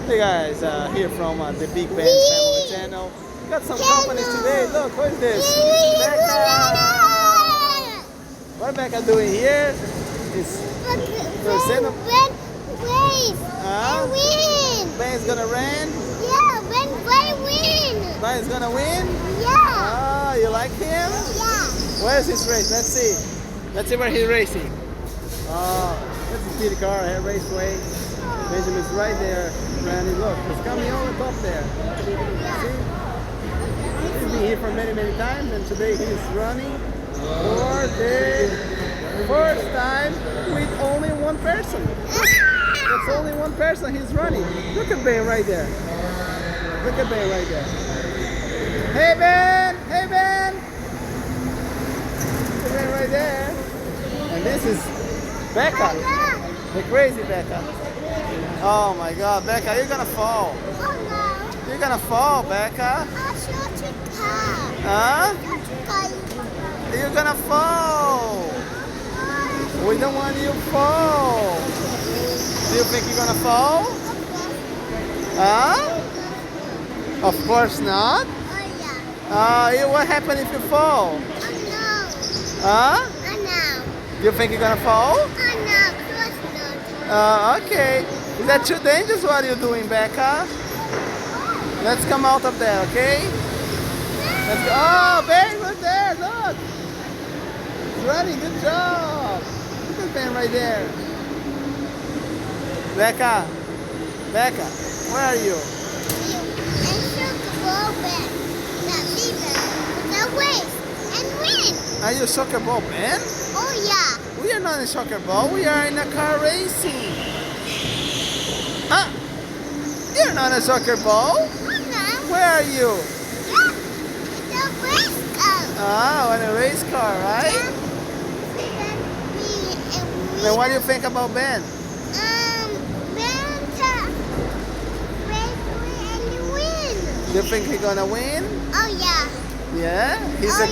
Hey guys, here from the Big Band Family Channel. Got some companies today. Look, what is this? Bekah! What Bekah doing here? Is present. Ben is gonna win. Yeah, Ben win. Ben is gonna win. Yeah. Oh, you like him? Yeah. Where's his race? Let's see. Let's see where he's racing. Oh, that's a speedy car here, Raceway. Benjamin's right there. Randy, look, he's coming on the top there. See? He's been here for many times, and today he's running for the first time with only one person. That's only one person he's running. Look at Ben right there. Look at Ben right there. Hey Ben! Hey Ben! Look at Ben right there. And this is Bekah. The crazy Bekah. Oh my God, Bekah, you're gonna fall. Oh no. You're gonna fall, Bekah. Huh? You're gonna fall. We don't want you to fall. Do you think you're gonna fall? Huh? Of course not. Oh yeah. What happens if you fall? Oh no. Huh? Oh no. Do you think you're gonna fall? Oh no, of course not. Okay. Is that too dangerous? What are you doing, Bekah? Let's come out of there, okay? Let's go. Oh, Ben was there. Look. He's running. Good job. Look at Ben right there. Bekah. Bekah, where are you? Are you a soccer ball, Ben? Oh yeah. We are not in soccer ball. We are in a car racing. Huh? You're not a soccer ball. Oh no. Where are you? It's a race car. Ah, on a race car, right? Then what do you think about Ben? Do you think he's gonna win? Oh yeah. Yeah? He's a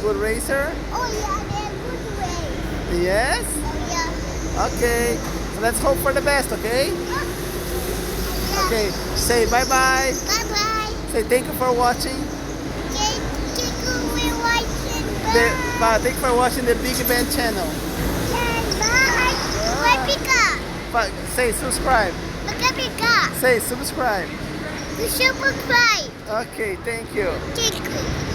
good racer? Oh yeah, they're good race. Yes? Oh yeah. Okay. So let's hope for the best, okay? Yeah. Okay. Say bye-bye. Bye-bye. Say thank you for watching. Thank you for watching. Thank you for watching the Big Band channel. Bye. Bye, Say subscribe. Bekah. Say subscribe. Subscribe. Okay, thank you. Thank you.